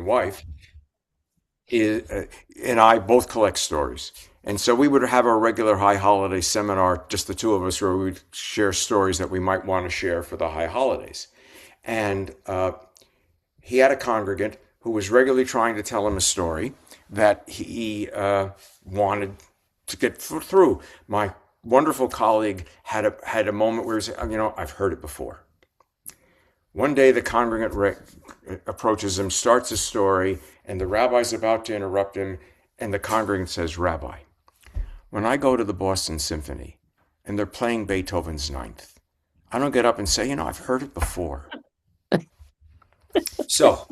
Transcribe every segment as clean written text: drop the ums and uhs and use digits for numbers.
wife, and I both collect stories. And so we would have our regular high holiday seminar, just the two of us, where we would share stories that we might want to share for the high holidays. And he had a congregant who was regularly trying to tell him a story that he wanted to get through. My wonderful colleague had a moment where he said, I've heard it before. One day the congregant approaches him, starts a story, and the rabbi's about to interrupt him, and the congregant says, "Rabbi, when I go to the Boston Symphony and they're playing Beethoven's Ninth, I don't get up and say, I've heard it before." So,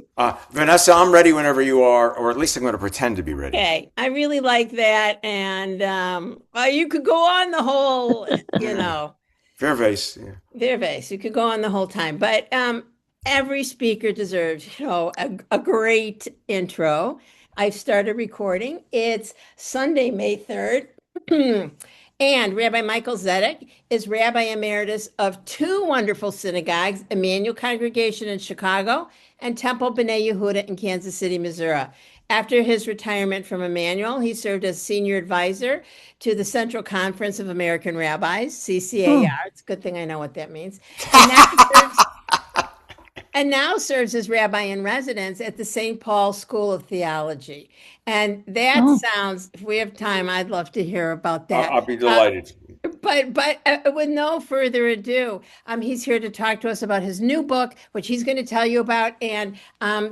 Vanessa, I'm ready whenever you are, or at least I'm going to pretend to be ready. Okay, I really like that, and you could go on the whole, Fair vase. Yeah. fair vase. You could go on the whole time, but every speaker deserves, a great intro. I've started recording. It's Sunday, May 3rd. And Rabbi Michael Zedek is Rabbi Emeritus of two wonderful synagogues, Emmanuel Congregation in Chicago and Temple B'nai Yehuda in Kansas City, Missouri. After his retirement from Emmanuel, he served as senior advisor to the Central Conference of American Rabbis, CCAR. It's a good thing I know what that means. And now serves as rabbi in residence at the St. Paul School of Theology. And that sounds, if we have time, I'd love to hear about that. I'll be delighted. But with no further ado, he's here to talk to us about his new book, which he's going to tell you about, and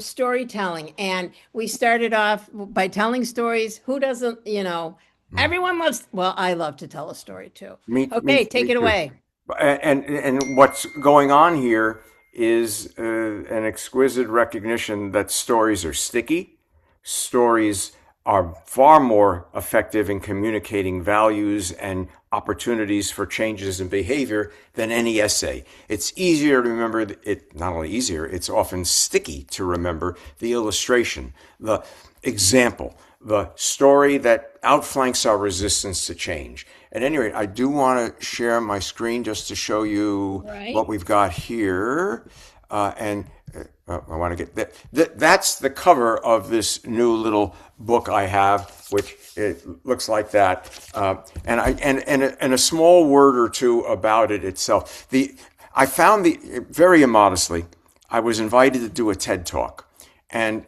storytelling. And we started off by telling stories. Who doesn't, everyone loves, well, I love to tell a story too. Take it away. And what's going on here is an exquisite recognition that stories are sticky. Stories are far more effective in communicating values and opportunities for changes in behavior than any essay. It's easier to remember it, not only easier, it's often sticky to remember the illustration, the example, the story that outflanks our resistance to change. At any rate, I do want to share my screen just to show you what we've got here. I want to get that. That's the cover of this new little book I have, which it looks like that. And a small word or two about it itself. I found very immodestly, I was invited to do a TED Talk. And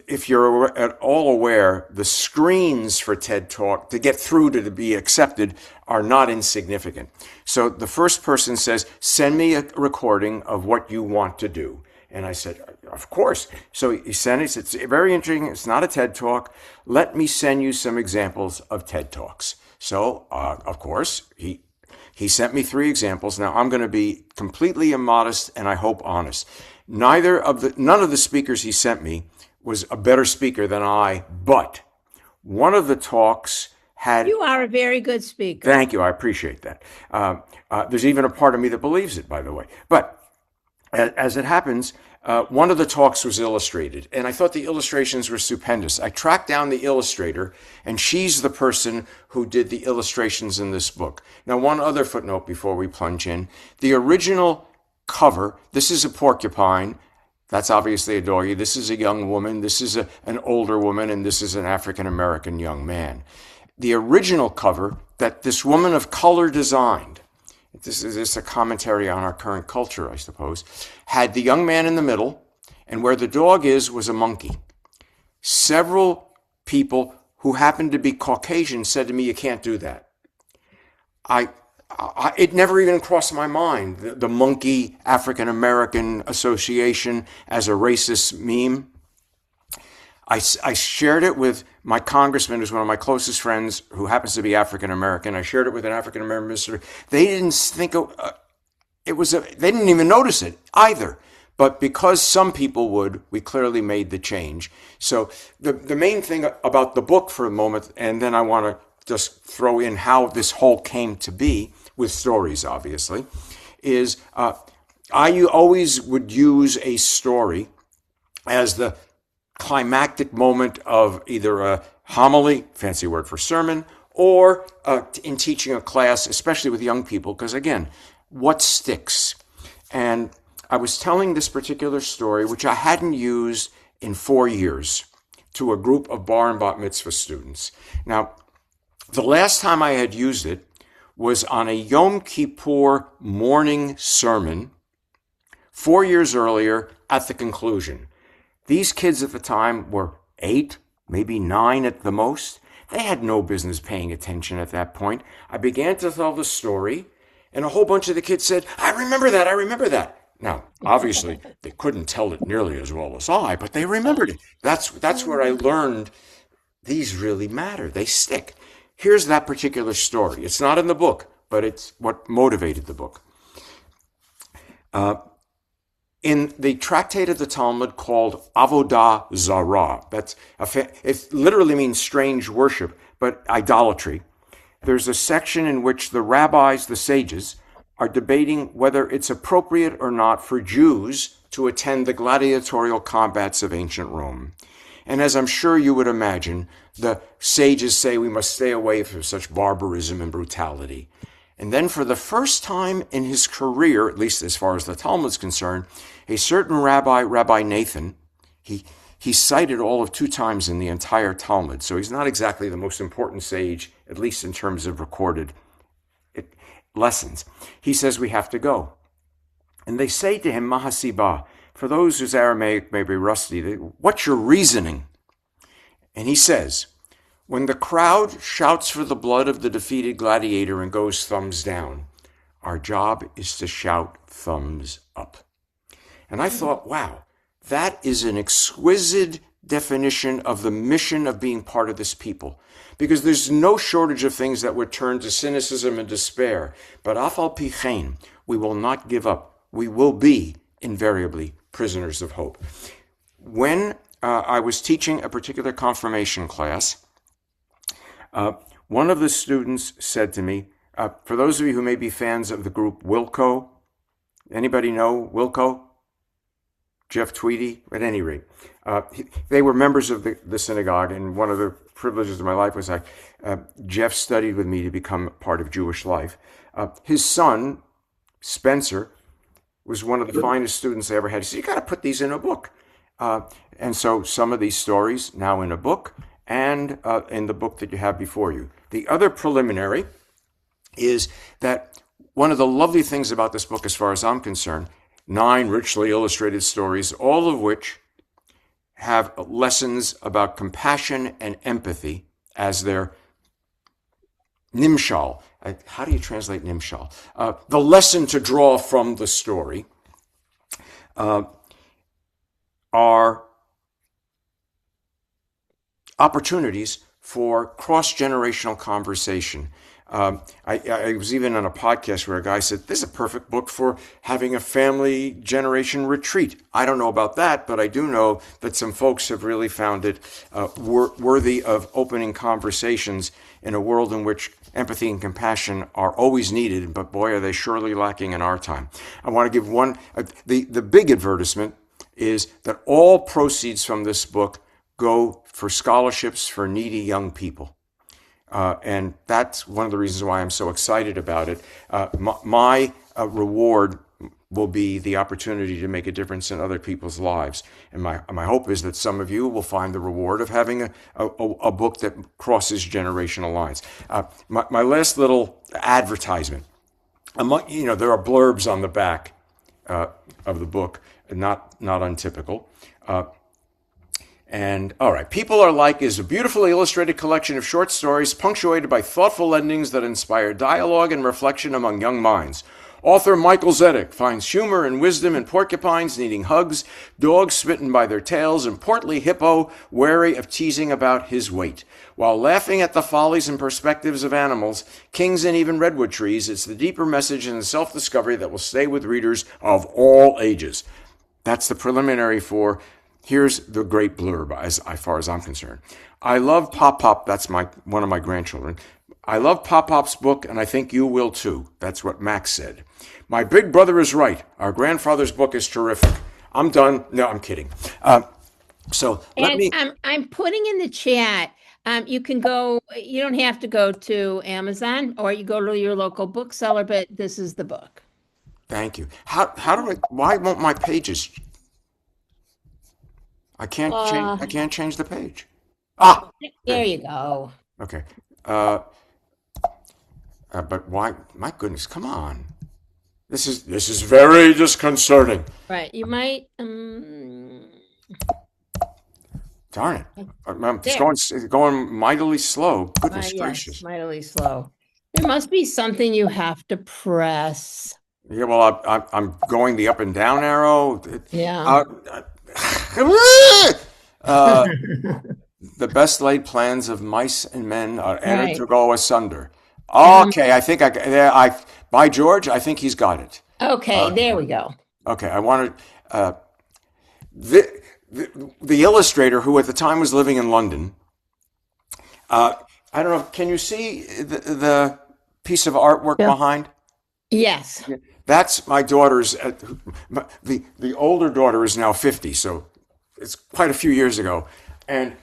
if you're at all aware, the screens for TED Talk to get through to be accepted are not insignificant. So the first person says, "Send me a recording of what you want to do." And I said, "Of course." So he sent it. It's very interesting. It's not a TED Talk. Let me send you some examples of TED Talks. So, of course, he sent me 3 examples. Now, I'm going to be completely immodest and I hope honest. None of the speakers he sent me was a better speaker than I, but one of the talks had... You are a very good speaker. Thank you. I appreciate that. There's even a part of me that believes it, by the way. But as it happens, one of the talks was illustrated, and I thought the illustrations were stupendous. I tracked down the illustrator, and she's the person who did the illustrations in this book. Now, one other footnote before we plunge in. The original cover, this is a porcupine. That's obviously a doggy. This is a young woman. This is an older woman, and this is an African-American young man. The original cover that this woman of color designed, this is a commentary on our current culture, I suppose, had the young man in the middle, and where the dog was a monkey. Several people who happened to be Caucasian said to me, "You can't do that." It never even crossed my mind, the Monkey African-American Association as a racist meme. I shared it with my congressman, who's one of my closest friends, who happens to be African-American. I shared it with an African-American minister. They didn't think they didn't even notice it either. But because some people would, we clearly made the change. So the main thing about the book for a moment, and then I want to just throw in how this whole came to be, with stories, obviously, is I always would use a story as the climactic moment of either a homily, fancy word for sermon, or in teaching a class, especially with young people, because again, what sticks? And I was telling this particular story, which I hadn't used in 4 years to a group of bar and bat mitzvah students. Now, the last time I had used it was on a Yom Kippur morning sermon 4 years earlier at the conclusion. These kids at the time were 8, maybe 9 at the most. They had no business paying attention at that point. I began to tell the story, and a whole bunch of the kids said, I remember that, I remember that. Now, obviously, they couldn't tell it nearly as well as I, but they remembered it. That's where I learned these really matter. They stick. Here's that particular story. It's not in the book, but it's what motivated the book. In the tractate of the Talmud called Avodah Zarah, it literally means strange worship, but idolatry. There's a section in which the rabbis, the sages, are debating whether it's appropriate or not for Jews to attend the gladiatorial combats of ancient Rome. And as I'm sure you would imagine, the sages say we must stay away from such barbarism and brutality. And then for the first time in his career, at least as far as the Talmud is concerned, a certain rabbi, Rabbi Nathan, he's cited all of 2 times in the entire Talmud, so he's not exactly the most important sage, at least in terms of recorded lessons. He says we have to go. And they say to him, Mahasiba, for those whose Aramaic may be rusty, what's your reasoning? And he says, when the crowd shouts for the blood of the defeated gladiator and goes thumbs down, our job is to shout thumbs up. And I thought, wow, that is an exquisite definition of the mission of being part of this people. Because there's no shortage of things that would turn to cynicism and despair. But afal pi chen, we will not give up. We will be invariably prisoners of hope. When I was teaching a particular confirmation class, one of the students said to me, for those of you who may be fans of the group Wilco, anybody know Wilco? Jeff Tweedy, at any rate. They were members of the synagogue, and one of the privileges of my life was Jeff studied with me to become part of Jewish life. His son, Spencer, was one of the finest students I ever had. He said, you got to put these in a book. And so some of these stories now in a book, and in the book that you have before you. The other preliminary is that one of the lovely things about this book, as far as I'm concerned, 9 richly illustrated stories, all of which have lessons about compassion and empathy as their nimshal. How do you translate nimshal? The lesson to draw from the story are opportunities for cross-generational conversation. I was even on a podcast where a guy said, this is a perfect book for having a family generation retreat. I don't know about that, but I do know that some folks have really found it worthy of opening conversations in a world in which empathy and compassion are always needed, but boy, are they surely lacking in our time. I want to give one, the big advertisement is that all proceeds from this book go for scholarships for needy young people. And that's one of the reasons why I'm so excited about it. My reward will be the opportunity to make a difference in other people's lives. And my hope is that some of you will find the reward of having a book that crosses generational lines. My last little advertisement. There are blurbs on the back of the book, not untypical. And, all right, People Are Like is a beautifully illustrated collection of short stories punctuated by thoughtful endings that inspire dialogue and reflection among young minds. Author Michael Zedek finds humor and wisdom in porcupines needing hugs, dogs smitten by their tails, and portly hippo wary of teasing about his weight. While laughing at the follies and perspectives of animals, kings, and even redwood trees, it's the deeper message and the self-discovery that will stay with readers of all ages. That's the preliminary for... Here's the great blurb, as far as I'm concerned. I love Pop Pop. That's one of my grandchildren. I love Pop Pop's book, and I think you will too. That's what Max said. My big brother is right. Our grandfather's book is terrific. I'm done. No, I'm kidding. I'm putting in the chat. You can go. You don't have to go to Amazon, or you go to your local bookseller. But this is the book. Thank you. Why won't my pages? I can't change. Uh, I can't change the page. Ah, there there. you go. Okay. Uh, but why? My goodness, come on. This is very disconcerting. Right. You might Darn it. It's there. going mightily slow. Goodness Yes, gracious. mightily slow. There must be something you have to press. Yeah, well, I'm going the up and down arrow. Yeah. Uh, uh, the best laid plans of mice and men are ever Right. to go asunder. Um, Okay, I think by George, I think he's got it. okay, there we go. Okay, I wanted the, the illustrator who at the time was living in London. I don't know. Can you see the piece of artwork Yeah. behind? Yes. That's my daughter's. The older daughter is now 50, so it's quite a few years ago, and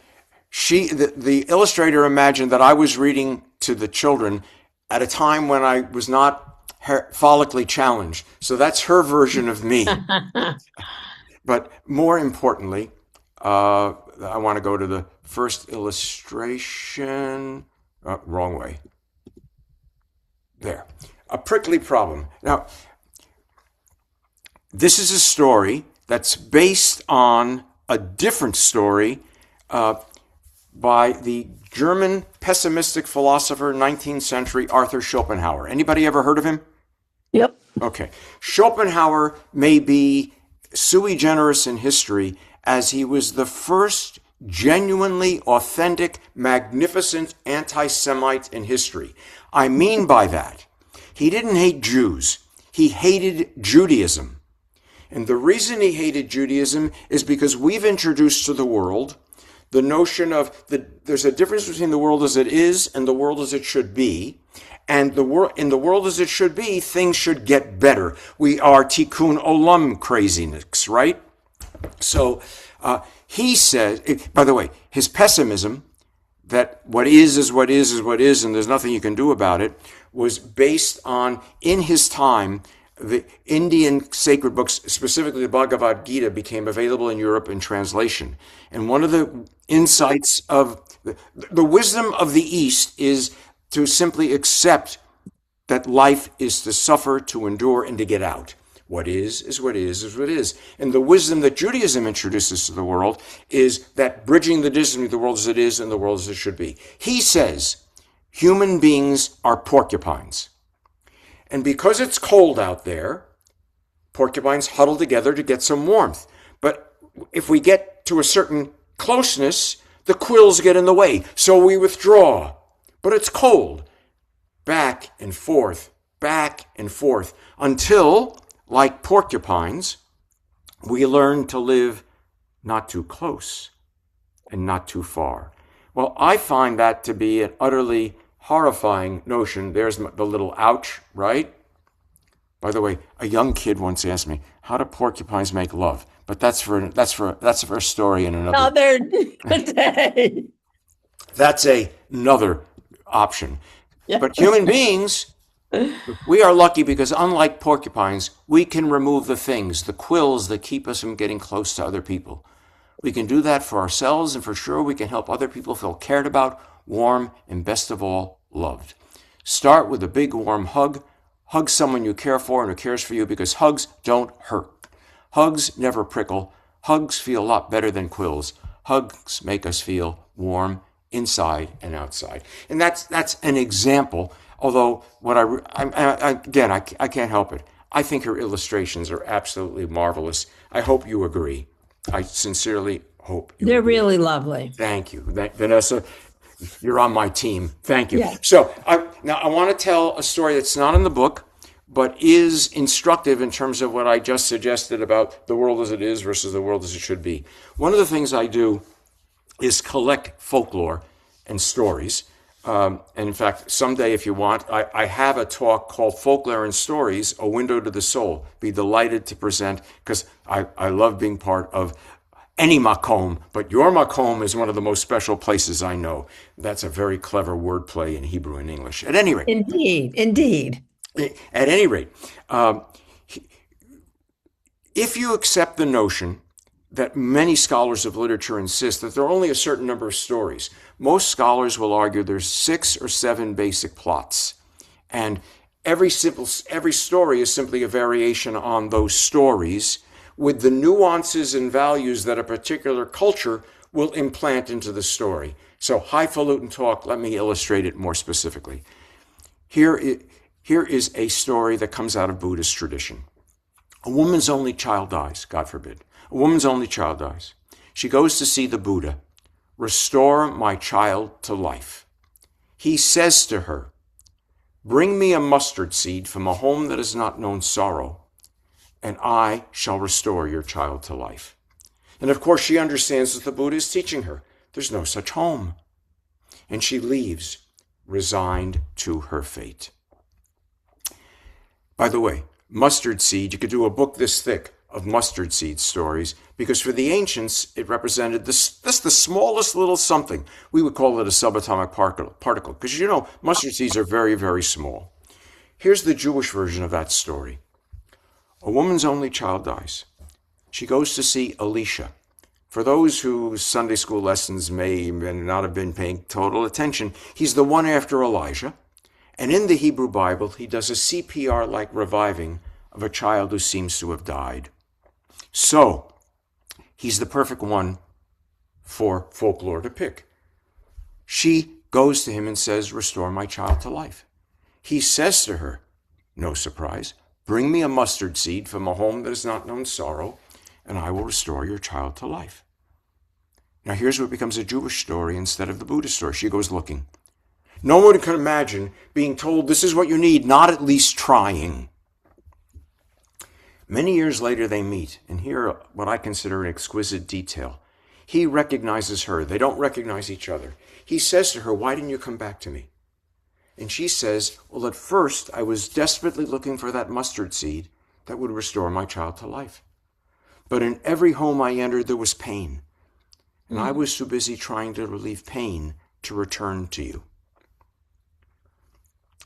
the illustrator imagined that I was reading to the children at a time when I was not follically challenged. So that's her version of me. But more importantly, I want to go to the first illustration. Wrong way. There. A prickly problem. Now, this is a story that's based on a different story by the German pessimistic philosopher, 19th century Arthur Schopenhauer. Anybody ever heard of him? Yep. Okay. Schopenhauer may be sui generis in history as he was the first genuinely authentic, magnificent anti-Semite in history. I mean by that, he didn't hate Jews. He hated Judaism. And the reason he hated Judaism is because we've introduced to the world the notion of there's a difference between the world as it is and the world as it should be. And in the world as it should be, things should get better. We are tikkun olam craziness, right? So he said, by the way, his pessimism, that what is what is what is, and there's nothing you can do about it, was based on, in his time, the Indian sacred books, specifically the Bhagavad Gita, became available in Europe in translation. And one of the insights of the wisdom of the East is to simply accept that life is to suffer, to endure, and to get out. What is what is what is. And the wisdom that Judaism introduces to the world is that bridging the distance between the world as it is and the world as it should be. He says human beings are porcupines. And because it's cold out there, porcupines huddle together to get some warmth. But if we get to a certain closeness, the quills get in the way, so we withdraw. But it's cold. Back and forth, until, like porcupines, we learn to live not too close and not too far. Well, I find that to be an utterly horrifying notion. There's the little ouch, right? By the way, a young kid once asked me, "How do porcupines make love?" But that's for a story in another. Another day. That's another option. Yeah. But human beings, we are lucky because unlike porcupines, we can remove the things, the quills that keep us from getting close to other people. We can do that for ourselves, and for sure we can help other people feel cared about, warm, and best of all, loved. Start with a big warm hug. Hug someone you care for and who cares for you, because hugs don't hurt. Hugs never prickle. Hugs feel a lot better than quills. Hugs make us feel warm inside and outside. And that's an example. Although I can't help it. I think her illustrations are absolutely marvelous. I hope you agree. I sincerely hope you They're agree. really lovely. Thank you, Vanessa. You're on my team. Thank you. Yeah. So now I want to tell a story that's not in the book, but is instructive in terms of what I just suggested about the world as it is versus the world as it should be. One of the things I do is collect folklore and stories. And in fact, someday, if you want, I have a talk called Folklore and Stories, A Window to the Soul. Be delighted to present, because I love being part of any makom, but your makom is one of the most special places I know. That's a very clever wordplay in Hebrew and English. At any rate, Indeed. if you accept the notion that many scholars of literature insist that there are only a certain number of stories. Most scholars will argue there's 6 or 7 basic plots. And every story is simply a variation on those stories with the nuances and values that a particular culture will implant into the story. So highfalutin talk, let me illustrate it more specifically. Here is a story that comes out of Buddhist tradition. A woman's only child dies, God forbid. A woman's only child dies. She goes to see the Buddha. Restore my child to life. He says to her, bring me a mustard seed from a home that has not known sorrow, and I shall restore your child to life. And of course, she understands what the Buddha is teaching her. There's no such home. And she leaves, resigned to her fate. By the way, mustard seed, you could do a book this thick of mustard seed stories, because for the ancients, it represented just the smallest little something. We would call it a subatomic particle, because mustard seeds are very, very small. Here's the Jewish version of that story. A woman's only child dies. She goes to see Elisha. For those whose Sunday school lessons may not have been paying total attention, he's the one after Elijah. And in the Hebrew Bible, he does a CPR-like reviving of a child who seems to have died. So, he's the perfect one for folklore to pick. She goes to him and says, restore my child to life. He says to her, no surprise, bring me a mustard seed from a home that has not known sorrow, and I will restore your child to life. Now here's what becomes a Jewish story instead of the Buddhist story. She goes looking. No one can imagine being told this is what you need, not at least trying. Many years later they meet, and hear what I consider an exquisite detail. He recognizes her. They don't recognize each other. He says to her, why didn't you come back to me? And she says, well, at first I was desperately looking for that mustard seed that would restore my child to life. But in every home I entered, there was pain. And I was too busy trying to relieve pain to return to you.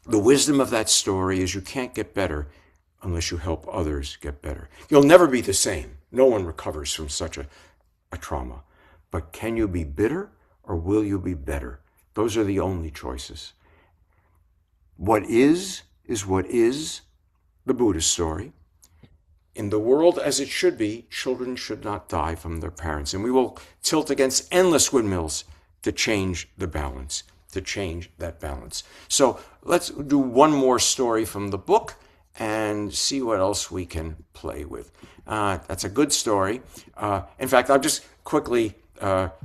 The wisdom of that story is you can't get better unless you help others get better. You'll never be the same. No one recovers from such a trauma. But can you be bitter or will you be better? Those are the only choices. What is what is the Buddhist story. In the world as it should be, children should not die from their parents. And we will tilt against endless windmills to change the balance, to change that balance. So let's do one more story from the book and see what else we can play with. That's a good story. In fact, I'll just quickly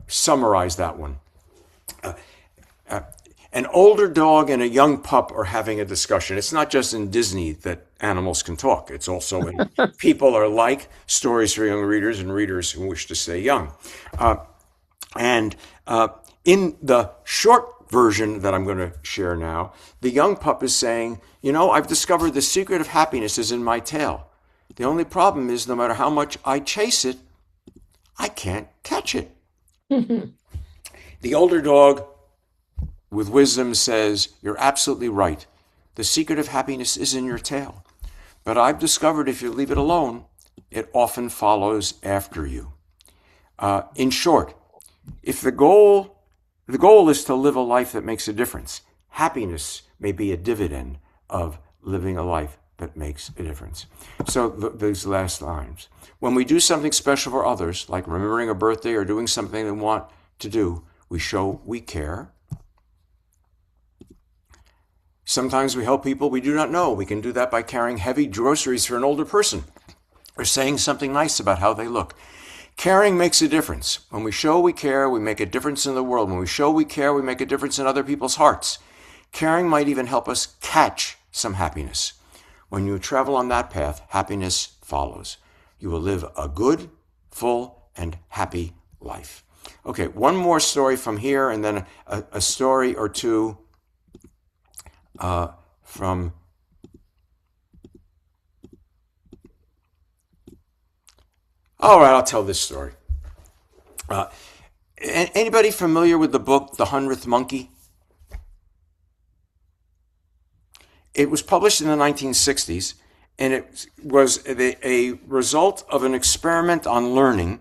summarize that one. An older dog and a young pup are having a discussion. It's not just in Disney that animals can talk. It's also in People Are Like, stories for young readers and readers who wish to stay young. In the short version that I'm going to share now, the young pup is saying, I've discovered the secret of happiness is in my tail. The only problem is no matter how much I chase it, I can't catch it. The older dog with wisdom says, you're absolutely right. The secret of happiness is in your tail. But I've discovered if you leave it alone, it often follows after you. In short, if the goal is to live a life that makes a difference, happiness may be a dividend of living a life that makes a difference. So these last lines. When we do something special for others, like remembering a birthday or doing something they want to do, we show we care. Sometimes we help people we do not know. We can do that by carrying heavy groceries for an older person or saying something nice about how they look. Caring makes a difference. When we show we care, we make a difference in the world. When we show we care, we make a difference in other people's hearts. Caring might even help us catch some happiness. When you travel on that path, happiness follows. You will live a good, full, and happy life. Okay, one more story from here, and then a story or two from all right, I'll tell this story. Anybody familiar with the book The 100th Monkey? It was published in the 1960s, and it was a result of an experiment on learning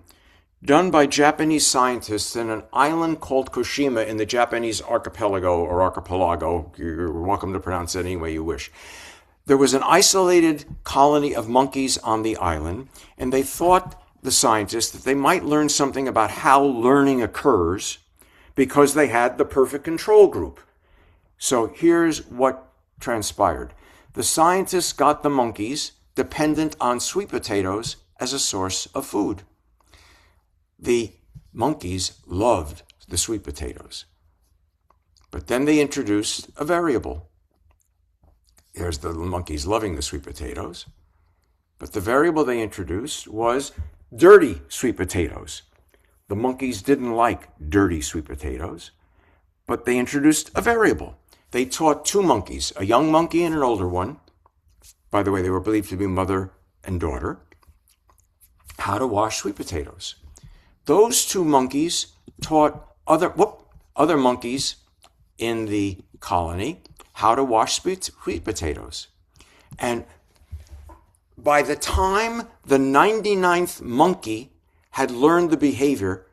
done by Japanese scientists in an island called Koshima in the Japanese archipelago. You're welcome to pronounce it any way you wish. There was an isolated colony of monkeys on the island, and they thought, the scientists, that they might learn something about how learning occurs because they had the perfect control group. So here's what transpired. The scientists got the monkeys dependent on sweet potatoes as a source of food. The monkeys loved the sweet potatoes. But then they introduced a variable. There's the monkeys loving the sweet potatoes. But the variable they introduced was dirty sweet potatoes. The monkeys didn't like dirty sweet potatoes, but they introduced a variable. They taught two monkeys, a young monkey and an older one. By the way, they were believed to be mother and daughter, how to wash sweet potatoes. Those two monkeys taught other monkeys in the colony how to wash sweet potatoes. And by the time the 99th monkey had learned the behavior,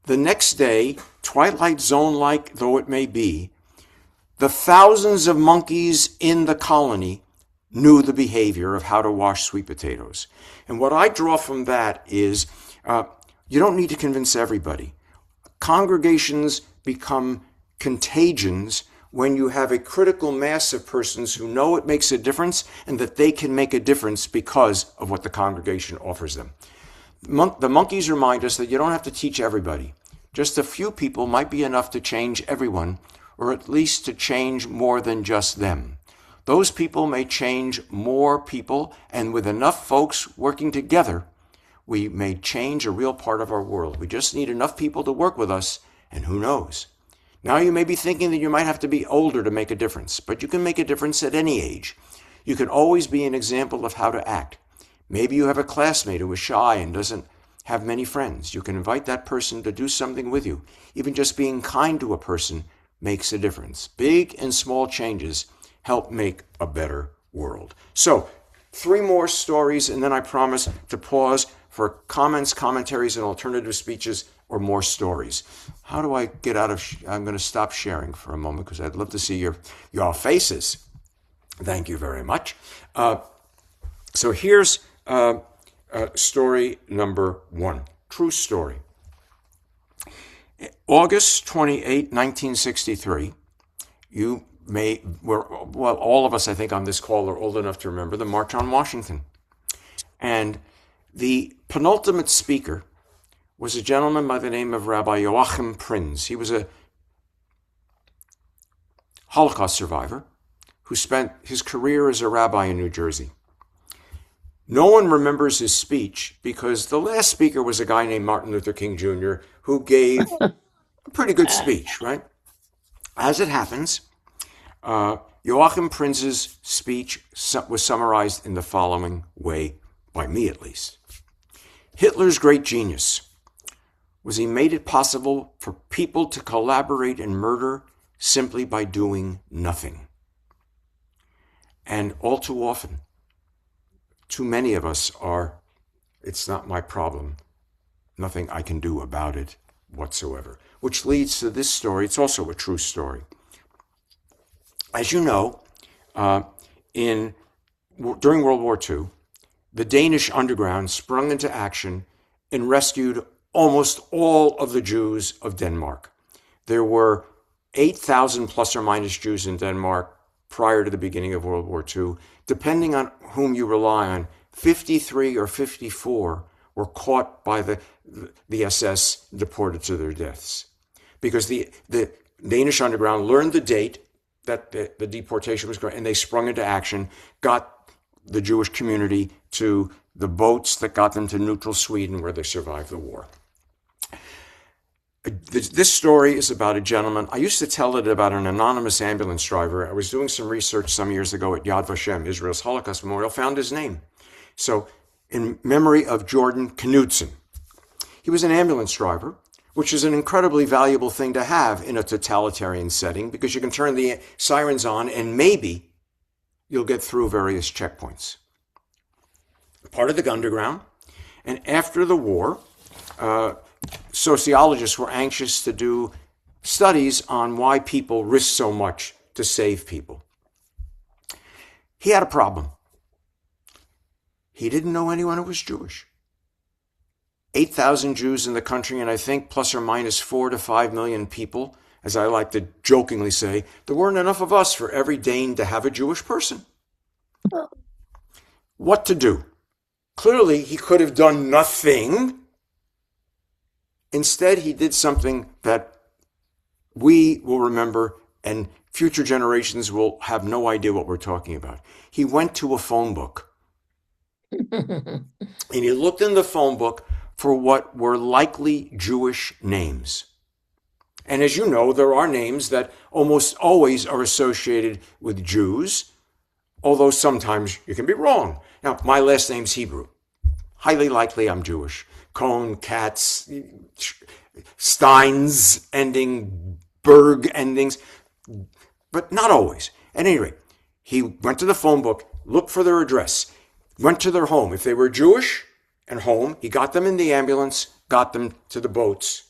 the next day, Twilight Zone-like though it may be, the thousands of monkeys in the colony knew the behavior of how to wash sweet potatoes. And what I draw from that is you don't need to convince everybody. Congregations become contagions when you have a critical mass of persons who know it makes a difference and that they can make a difference because of what the congregation offers them. The monkeys remind us that you don't have to teach everybody. Just a few people might be enough to change everyone, or at least to change more than just them. Those people may change more people, and with enough folks working together, we may change a real part of our world. We just need enough people to work with us, and who knows? Now you may be thinking that you might have to be older to make a difference, but you can make a difference at any age. You can always be an example of how to act. Maybe you have a classmate who is shy and doesn't have many friends. You can invite that person to do something with you. Even just being kind to a person makes a difference. Big and small changes help make a better world. So, 3 more stories, and then I promise to pause for comments, commentaries, and alternative speeches, or more stories. How do I get out of... I'm going to stop sharing for a moment because I'd love to see your faces. Thank you very much. So here's story number 1. True story. August 28, 1963, all of us, I think, on this call are old enough to remember the March on Washington. And the penultimate speaker was a gentleman by the name of Rabbi Joachim Prinz. He was a Holocaust survivor who spent his career as a rabbi in New Jersey. No one remembers his speech because the last speaker was a guy named Martin Luther King Jr. who gave a pretty good speech, right? As it happens, Joachim Prinz's speech was summarized in the following way, by me at least. Hitler's great genius was he made it possible for people to collaborate in murder simply by doing nothing. And all too often, too many of us are, it's not my problem, nothing I can do about it whatsoever. Which leads to this story. It's also a true story. As you know, during World War II, the Danish underground sprung into action and rescued almost all of the Jews of Denmark. There were 8,000 plus or minus Jews in Denmark prior to the beginning of World War II. Depending on whom you rely on, 53 or 54 were caught by the SS, deported to their deaths. Because the Danish underground learned the date that the deportation was going, and they sprung into action, got the Jewish community to the boats that got them to neutral Sweden, where they survived the war. This story is about a gentleman. I used to tell it about an anonymous ambulance driver. I was doing some research some years ago at Yad Vashem, Israel's Holocaust Memorial, found his name. So, in memory of Jordan Knudsen. He was an ambulance driver, which is an incredibly valuable thing to have in a totalitarian setting because you can turn the sirens on and maybe you'll get through various checkpoints. Part of the underground. And after the war, sociologists were anxious to do studies on why people risk so much to save people. He had a problem. He didn't know anyone who was Jewish. 8,000 Jews in the country, and I think plus or minus 4 to 5 million people. As I like to jokingly say, there weren't enough of us for every Dane to have a Jewish person. What to do? Clearly, he could have done nothing. Instead, he did something that we will remember and future generations will have no idea what we're talking about. He went to a phone book. And he looked in the phone book for what were likely Jewish names. And as you know, there are names that almost always are associated with Jews, although sometimes you can be wrong. Now, my last name's Hebrew. Highly likely I'm Jewish. Cohn, Katz, Steins ending, Berg endings, but not always. At any rate, he went to the phone book, looked for their address, went to their home. If they were Jewish and home, he got them in the ambulance, got them to the boats,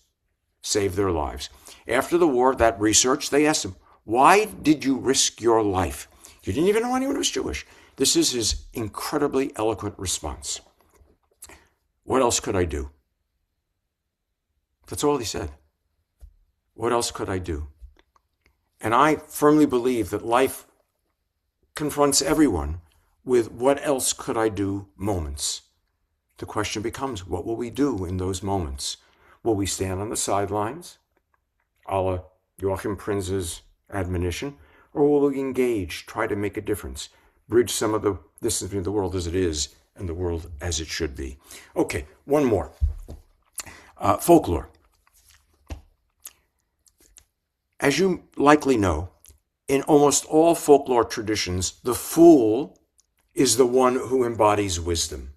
saved their lives. After the war, that research, they asked him, why did you risk your life? You didn't even know anyone who was Jewish. This is his incredibly eloquent response. What else could I do? That's all he said. What else could I do? And I firmly believe that life confronts everyone with what else could I do moments. The question becomes, what will we do in those moments? Will we stand on the sidelines, a la Joachim Prinz's admonition, or will we engage, try to make a difference, bridge some of the distance between the world as it is and the world as it should be? Okay, one more. Folklore. As you likely know, in almost all folklore traditions, the fool is the one who embodies wisdom.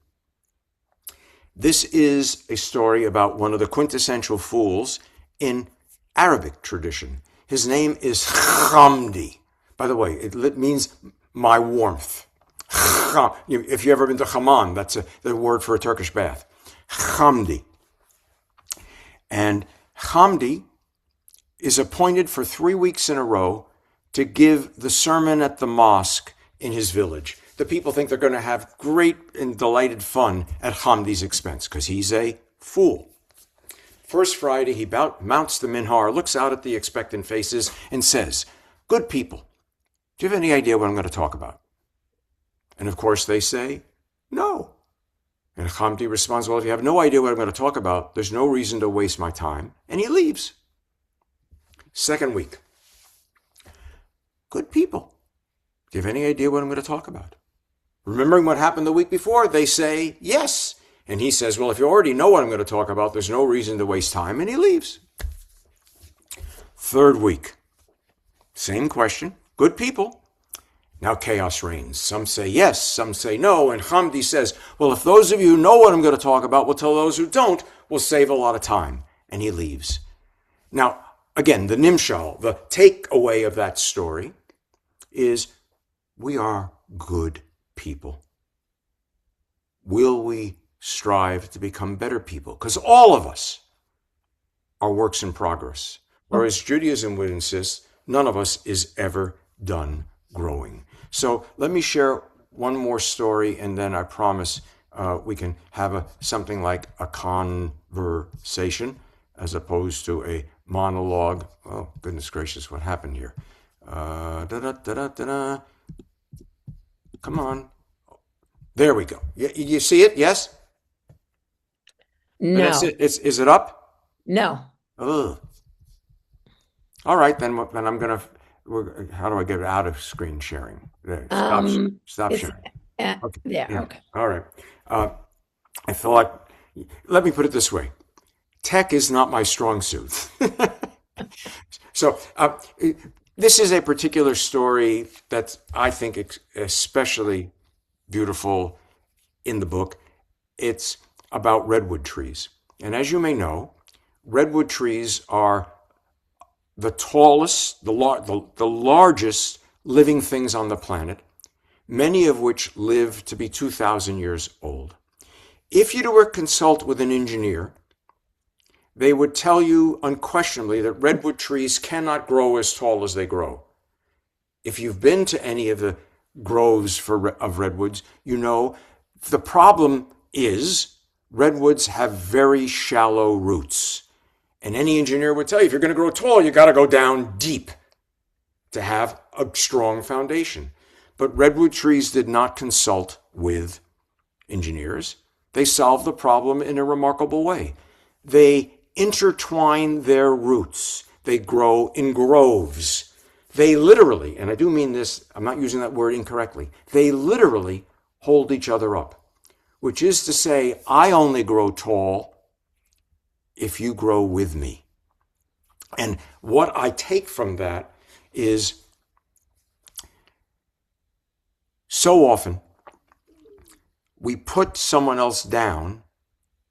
This is a story about one of the quintessential fools in Arabic tradition. His name is Hamdi. By the way, it means my warmth. If you've ever been to Hammam, that's the word for a Turkish bath. Hamdi. And Hamdi is appointed for 3 weeks in a row to give the sermon at the mosque in his village. The people think they're going to have great and delighted fun at Hamdi's expense because he's a fool. First Friday, he mounts the minhar, looks out at the expectant faces, and says, "Good people, do you have any idea what I'm going to talk about?" And of course they say, "No." And Hamdi responds, "Well, if you have no idea what I'm going to talk about, there's no reason to waste my time." And he leaves. Second week. "Good people, do you have any idea what I'm going to talk about?" Remembering what happened the week before, they say, "Yes." And he says, "Well, if you already know what I'm going to talk about, there's no reason to waste time." And he leaves. Third week. Same question. "Good people." Now chaos reigns. Some say yes, some say no. And Hamdi says, "Well, if those of you who know what I'm going to talk about will tell those who don't, we'll save a lot of time." And he leaves. Now, again, the nimshal, the takeaway of that story is we are good people. Will we strive to become better people? Because all of us are works in progress. Whereas Judaism would insist, none of us is ever done growing. So let me share one more story, and then I promise we can have something like a conversation as opposed to a monologue. Oh, goodness gracious, what happened here? Come on. There we go. You see it? Yes? No. That's it. Is it up? No. Ugh. All right, then I'm going to... How do I get out of screen sharing? There, stop sharing. Okay. Yeah, okay. All right. I thought, let me put it this way. Tech is not my strong suit. So this is a particular story that I think especially beautiful in the book. It's about redwood trees. And as you may know, redwood trees are the tallest, the largest living things on the planet, many of which live to be 2,000 years old. If you were to consult with an engineer they would tell you unquestionably that redwood trees cannot grow as tall as they grow. If you've been to any of the groves of redwoods, you know the problem is redwoods have very shallow roots. And any engineer would tell you, if you're going to grow tall, you got to go down deep to have a strong foundation. But redwood trees did not consult with engineers. They solved the problem in a remarkable way. They intertwine their roots. They grow in groves. They literally, and I do mean this, I'm not using that word incorrectly, they literally hold each other up, which is to say, I only grow tall if you grow with me. And what I take from that is so often we put someone else down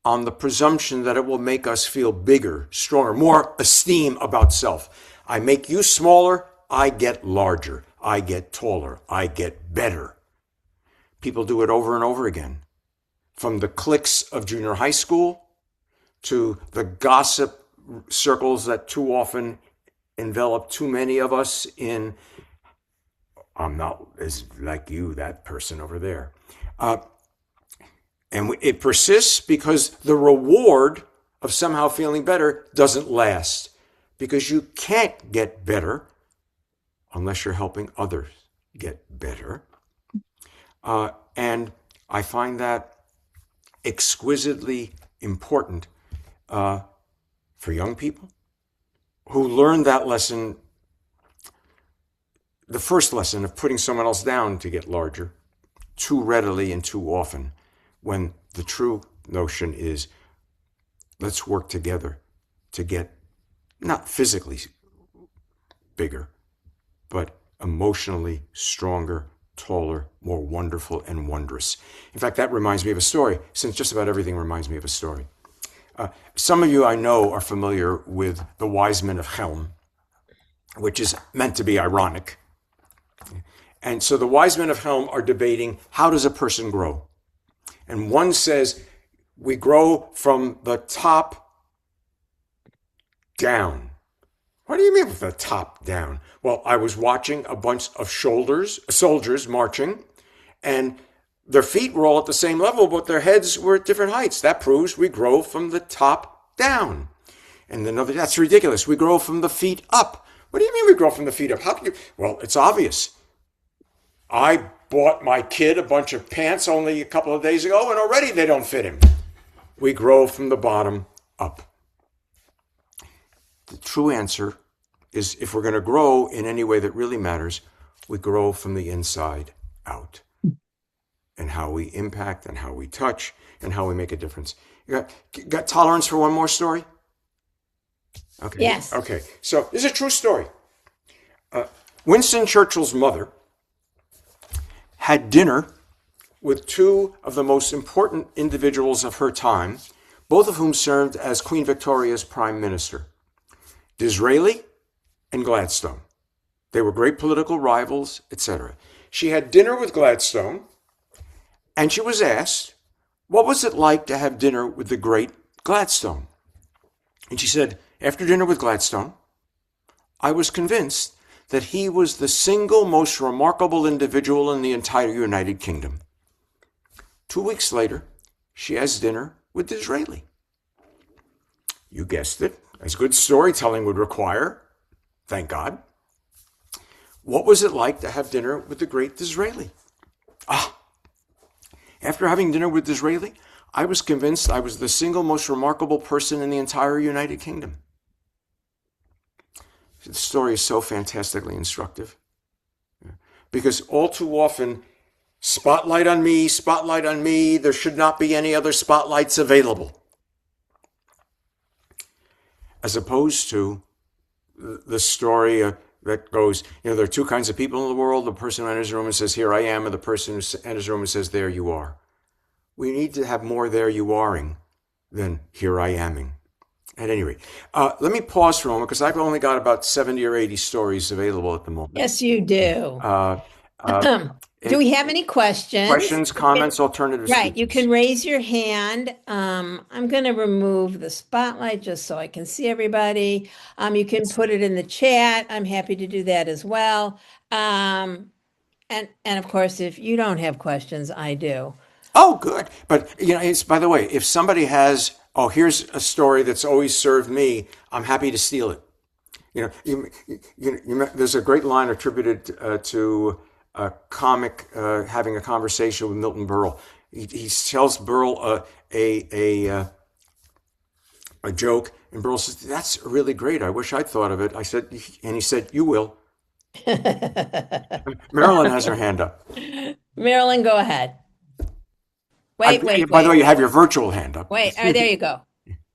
on the presumption that it will make us feel bigger, stronger, more esteem about self. I make you smaller, I get larger, I get taller, I get better. People do it over and over again. From the cliques of junior high school to the gossip circles that too often envelop too many of us in, I'm not as like you, that person over there. And it persists because the reward of somehow feeling better doesn't last. Because you can't get better unless you're helping others get better. And I find that exquisitely important for young people who learn that lesson, the first lesson of putting someone else down to get larger, too readily and too often, when the true notion is, let's work together to get not physically bigger, but emotionally stronger, taller, more wonderful and wondrous. In fact, that reminds me of a story, since just about everything reminds me of a story. Some of you I know are familiar with the wise men of Chelm, which is meant to be ironic. And so the wise men of Chelm are debating, how does a person grow? And one says, we grow from the top down. What do you mean with the top down? Well, I was watching a bunch of soldiers marching, and their feet were all at the same level, but their heads were at different heights. That proves we grow from the top down. And another, that's ridiculous. We grow from the feet up. What do you mean we grow from the feet up? How can you? Well, it's obvious. I bought my kid a bunch of pants only a couple of days ago, and already they don't fit him. We grow from the bottom up. The true answer is, if we're going to grow in any way that really matters, we grow from the inside out. And how we impact and how we touch and how we make a difference. You got tolerance for one more story? Okay. Yes. Okay. So this is a true story. Winston Churchill's mother had dinner with two of the most important individuals of her time, both of whom served as Queen Victoria's prime minister, Disraeli and Gladstone. They were great political rivals, etc. She had dinner with Gladstone, and she was asked, what was it like to have dinner with the great Gladstone? And she said, after dinner with Gladstone, I was convinced that he was the single most remarkable individual in the entire United Kingdom. 2 weeks later, she has dinner with Disraeli. You guessed it, as good storytelling would require, thank God. What was it like to have dinner with the great Disraeli? After having dinner with Disraeli, I was convinced I was the single most remarkable person in the entire United Kingdom. The story is so fantastically instructive. Because all too often, spotlight on me, there should not be any other spotlights available. As opposed to the story that goes, there are two kinds of people in the world, the person who enters the room and says, here I am, and the person who enters the room and says, there you are. We need to have more there you are-ing than here I am-ing. At any rate, let me pause for a moment, because I've only got about 70 or 80 stories available at the moment. Yes, you do. Do we have any questions? Questions, comments, alternative Right, you speakers. can raise your hand. I'm going to remove the spotlight just so I can see everybody. You can put it in the chat. I'm happy to do that as well. And of course, if you don't have questions, I do. Oh, good. But it's, by the way, if somebody has, oh, here's a story that's always served me, I'm happy to steal it. There's a great line attributed to a comic having a conversation with Milton Berle. He tells Berle a joke, and Berle says, "That's really great. I wish I'd thought of it." I said, and he said, "You will." Marilyn has her hand up. Marilyn, go ahead. Wait, wait, By the way, wait. you have your virtual hand up. Wait, there you go.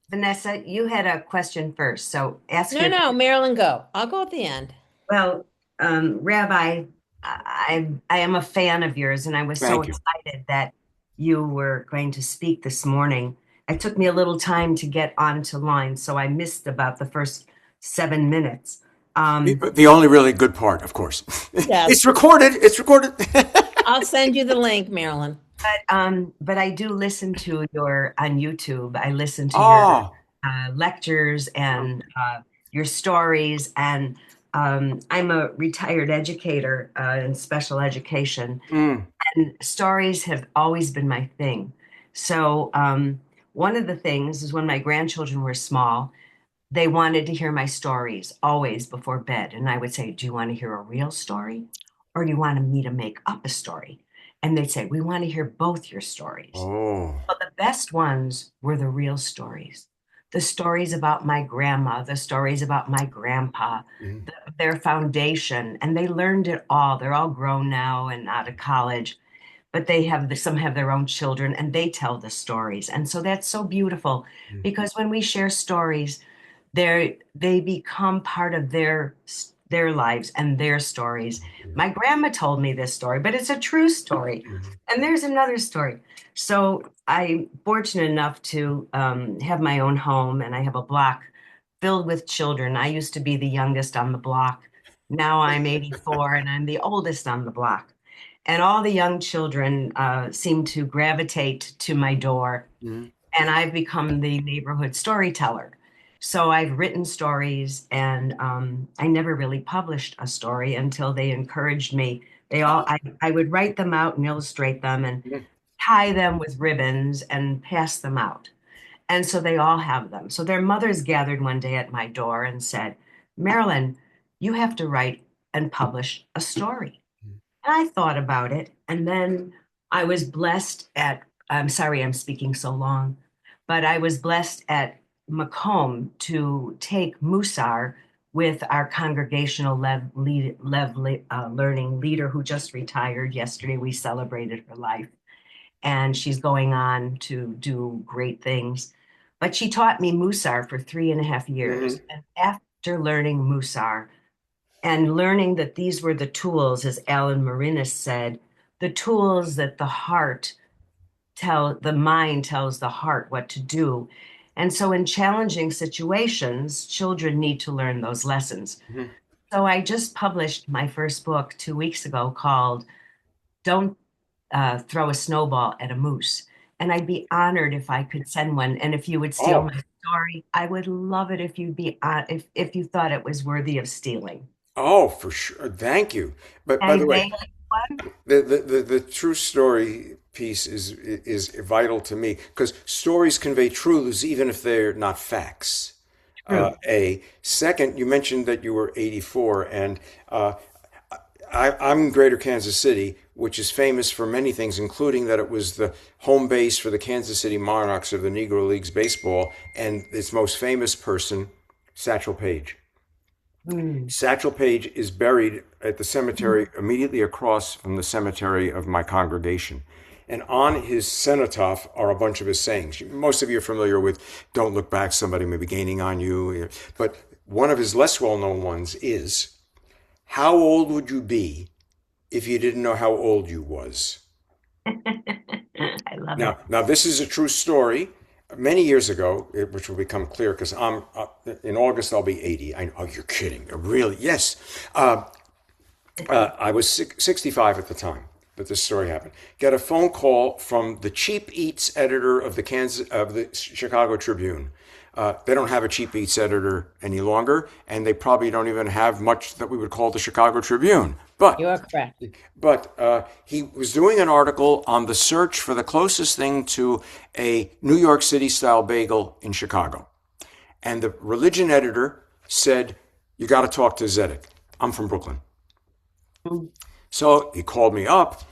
Vanessa, you had a question first, so ask No, your. no, Marilyn, go. I'll go at the end. Well, Rabbi, I am a fan of yours, and I was so Thank you. excited that you were going to speak this morning. It took me a little time to get onto line, so I missed about the first 7 minutes. The only really good part, of course. Yes. It's recorded. It's recorded. I'll send you the link, Marilyn. But I do listen to your on YouTube. I listen to Oh, your lectures and your stories, and I'm a retired educator in special education, and stories have always been my thing. So one of the things is when my grandchildren were small, they wanted to hear my stories always before bed. And I would say, "Do you want to hear a real story or do you want me to make up a story?" And they'd say, "We want to hear both your stories." oh. But the best ones were the real stories. The stories about my grandma, the stories about my grandpa, their foundation. And they learned it all. They're all grown now and out of college, but some have their own children and they tell the stories. And so that's so beautiful because when we share stories, they become part of their lives and their stories. My grandma told me this story, but it's a true story. And there's another story. So I'm fortunate enough to have my own home, and I have a block filled with children. I used to be the youngest on the block. Now I'm 84 and I'm the oldest on the block. And all the young children seem to gravitate to my door, and I've become the neighborhood storyteller. So I've written stories, and I never really published a story until they encouraged me. I would write them out and illustrate them and tie them with ribbons and pass them out. And so they all have them. So their mothers gathered one day at my door and said, "Marilyn, you have to write and publish a story." And I thought about it. And then I was blessed I'm sorry I'm speaking so long, but I was blessed at Macomb to take Musar with our congregational learning leader who just retired yesterday. We celebrated her life, and she's going on to do great things. But she taught me Musar for 3.5 years. And after learning Musar and learning that these were the tools, as Alan Marinas said, the tools that the mind tells the heart what to do. And so in challenging situations, children need to learn those lessons. So I just published my first book 2 weeks ago called Don't Throw a Snowball at a Moose. And I'd be honored if I could send one. And if you would steal my story, I would love it if if you thought it was worthy of stealing. Oh, for sure. Thank you. But by the way, the true story piece is vital to me because stories convey truths even if they're not facts. Second, you mentioned that you were 84, and I'm in Greater Kansas City, which is famous for many things, including that it was the home base for the Kansas City Monarchs of the Negro Leagues baseball, and its most famous person, Satchel Paige. Satchel Paige is buried at the cemetery immediately across from the cemetery of my congregation. And on his cenotaph are a bunch of his sayings. Most of you are familiar with "Don't look back, somebody may be gaining on you." But one of his less well-known ones is, "How old would you be if you didn't know how old you was?" I love it. Now, this is a true story. Many years ago, which will become clear because in August I'll be 80. Oh, you're kidding? Really? Yes. I was 65 at the time, that this story happened. Get a phone call from the Cheap Eats editor of the Chicago Tribune. They don't have a Cheap Eats editor any longer, and they probably don't even have much that we would call the Chicago Tribune. You are correct. But he was doing an article on the search for the closest thing to a New York City style bagel in Chicago. And the religion editor said, "You got to talk to Zedek. I'm from Brooklyn." So he called me up.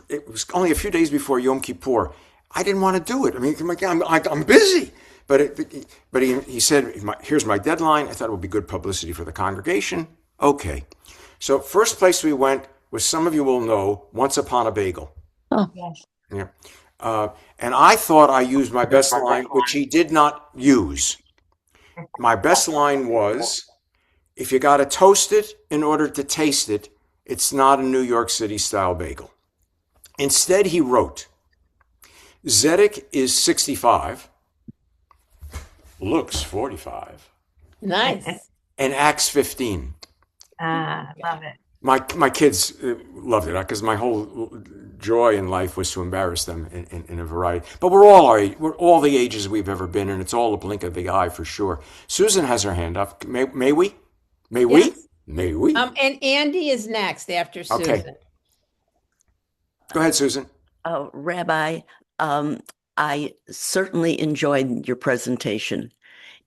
It was only a few days before Yom Kippur. I didn't want to do it. I mean, I'm busy. But he said, "Here's my deadline." I thought it would be good publicity for the congregation. Okay. So first place we went was, some of you will know, Once Upon a Bagel. Oh, Yes. Yeah. And I thought I used my best line, which he did not use. My best line was, "If you got to toast it in order to taste it, it's not a New York City style bagel." Instead, he wrote, "Zedek is 65, looks 45, nice. and acts 15. Love it. My kids loved it because my whole joy in life was to embarrass them in a variety. But we're all the ages we've ever been, and it's all a blink of the eye for sure. Susan has her hand up. May we? May we? Yes. May we? And Andy is next after Okay. Susan. Go ahead, Susan. Rabbi, I certainly enjoyed your presentation.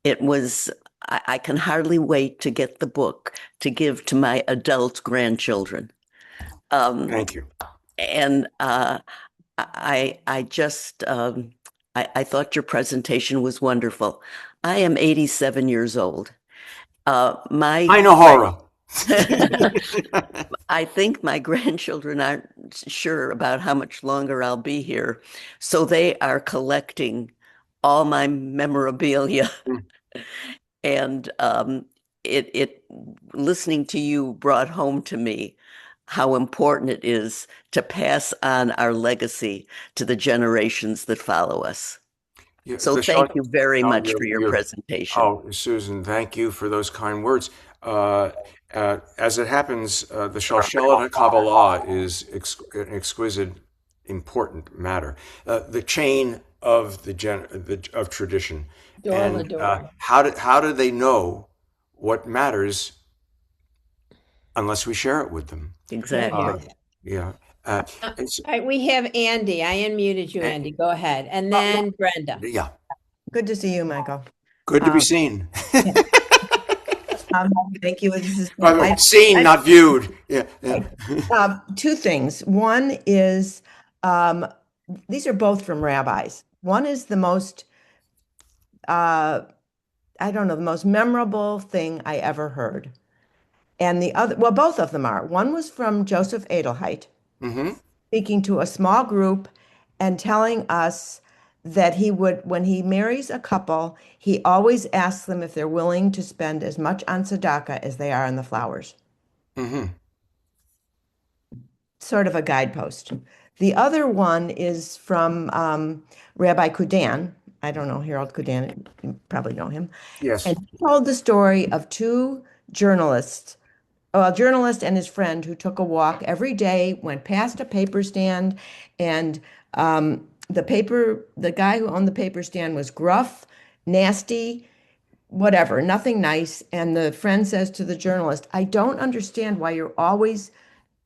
It was, I can hardly wait to get the book to give to my adult grandchildren. Thank you. And I just, I thought your presentation was wonderful. I am 87 years old. I know horror. I think my grandchildren aren't sure about how much longer I'll be here, so they are collecting all my memorabilia. And it listening to you brought home to me how important it is to pass on our legacy to the generations that follow us. Yeah, So thank you very much for your presentation. Oh, Susan, thank you for those kind words. As it happens, the Shalshelet Kabbalah is an exquisite, important matter. The chain of of tradition, and how do they know what matters unless we share it with them? Exactly. Yeah. All right, we have Andy. I unmuted you, Andy. Go ahead. And then Brenda. Yeah. Good to see you, Michael. Good to be seen. Thank you. This is, By the way, seen, not viewed. Yeah. two things. One is, these are both from rabbis. One is the most, I don't know, the most memorable thing I ever heard. And the other, well, both of them are. One was from Joseph Edelheit, speaking to a small group and telling us that he would, when he marries a couple, he always asks them if they're willing to spend as much on tzedakah as they are on the flowers. Sort of a guidepost. The other one is from Rabbi Kudan. I don't know, Harold Kudan, you probably know him. Yes. And he told the story of two journalists, a journalist and his friend, who took a walk every day, went past a paper stand, and the guy who owned the paper stand was gruff, nasty, whatever, nothing nice. And the friend says to the journalist, "I don't understand why you're always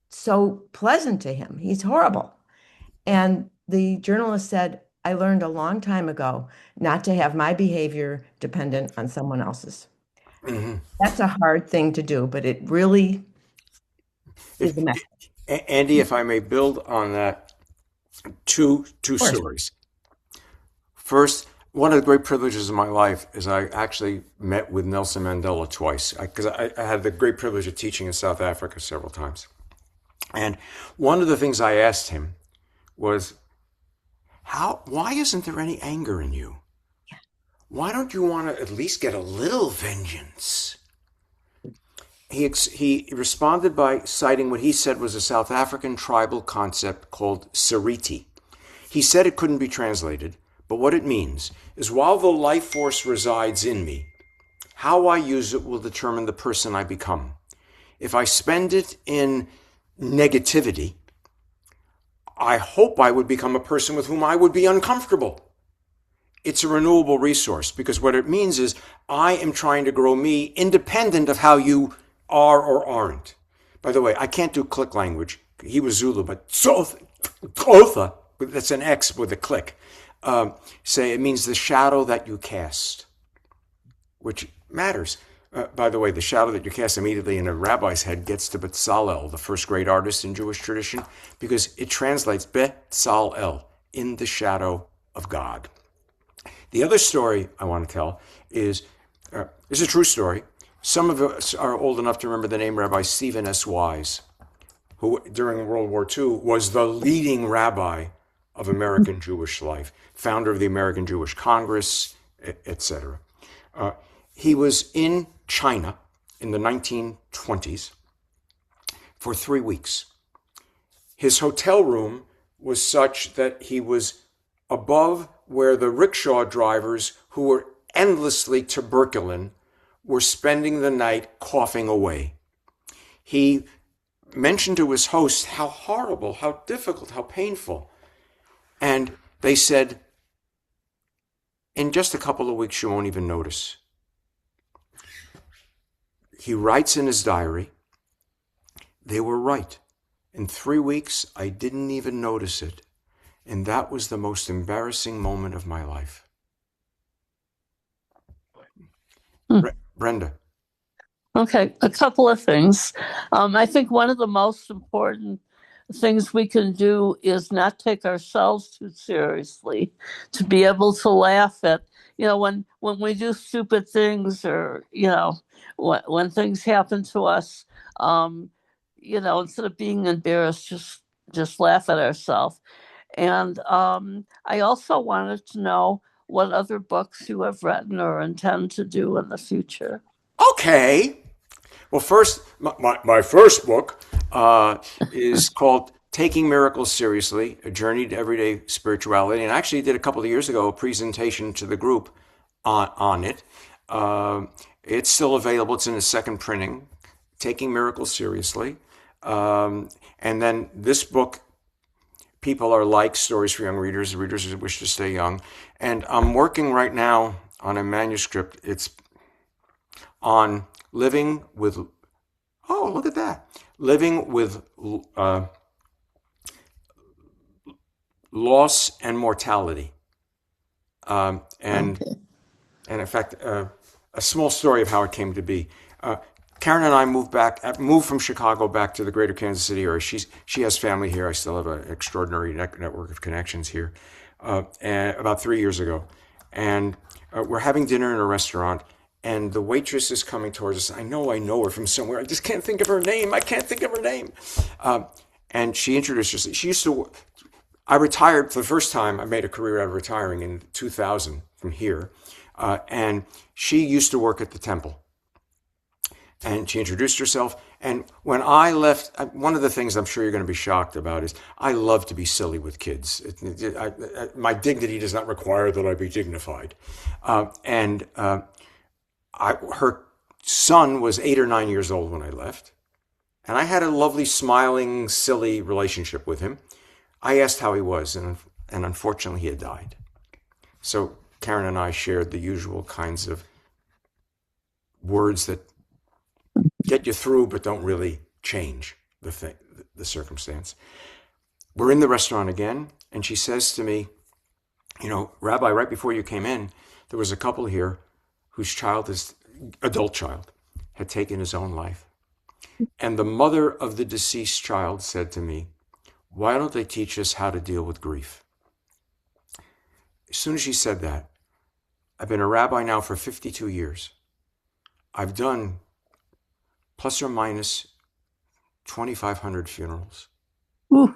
so pleasant to him. He's horrible." And the journalist said, "I learned a long time ago not to have my behavior dependent on someone else's." That's a hard thing to do, but it really is the message. Andy, if I may build on that, two stories. First, one of the great privileges of my life is I actually met with Nelson Mandela twice, because I had the great privilege of teaching in South Africa several times. And one of the things I asked him was, why isn't there any anger in you? Why don't you want to at least get a little vengeance? He responded by citing what he said was a South African tribal concept called sariti. He said it couldn't be translated, but what it means is, while the life force resides in me, how I use it will determine the person I become. If I spend it in negativity, I hope I would become a person with whom I would be uncomfortable. It's a renewable resource, because what it means is I am trying to grow me independent of how you are or aren't. By the way, I can't do click language. He was Zulu, but Xotha, that's an X with a click. Say it means the shadow that you cast, which matters. By the way, the shadow that you cast immediately in a rabbi's head gets to Betzalel, the first great artist in Jewish tradition, because it translates Betzalel, in the shadow of God. The other story I want to tell is a true story. Some of us are old enough to remember the name Rabbi Stephen S. Wise, who during World War II was the leading rabbi of American Jewish life, founder of the American Jewish Congress, etc. He was in China in the 1920s for 3 weeks. His hotel room was such that he was above where the rickshaw drivers, who were endlessly tuberculin, were spending the night coughing away. He mentioned to his host how horrible, how difficult, how painful. And they said, in just a couple of weeks, you won't even notice. He writes in his diary, they were right. In 3 weeks, I didn't even notice it. And that was the most embarrassing moment of my life. Brenda. Okay, a couple of things. I think one of the most important things we can do is not take ourselves too seriously, to be able to laugh at, when we do stupid things, or, when things happen to us, instead of being embarrassed, just laugh at ourselves. And I also wanted to know what other books you have written or intend to do in the future. Okay. Well, first, my first book is called Taking Miracles Seriously, A Journey to Everyday Spirituality. And I actually did a couple of years ago a presentation to the group on it. It's still available. It's in a second printing, Taking Miracles Seriously. And then this book, People Are Like, Stories for Young Readers, readers who wish to stay young. And I'm working right now on a manuscript. It's on living with, look at that. Living with loss and mortality. And in fact, a small story of how it came to be. Karen and I moved from Chicago back to the greater Kansas City area. She has family here. I still have an extraordinary network of connections here. And about 3 years ago. And we're having dinner in a restaurant, and the waitress is coming towards us. I know her from somewhere. I just can't think of her name. And she introduced herself. She used to, I retired for the first time. I made a career out of retiring in 2000 from here. And she used to work at the temple. And she introduced herself. And when I left, one of the things I'm sure you're going to be shocked about is I love to be silly with kids. My dignity does not require that I be dignified. Her son was 8 or 9 years old when I left. And I had a lovely, smiling, silly relationship with him. I asked how he was, and unfortunately he had died. So Karen and I shared the usual kinds of words that get you through but don't really change the circumstance. We're in the restaurant again, and she says to me, Rabbi, right before you came in, there was a couple here whose adult child, had taken his own life. And the mother of the deceased child said to me, why don't they teach us how to deal with grief? As soon as she said that, I've been a rabbi now for 52 years. I've done plus or minus 2,500 funerals. Ooh.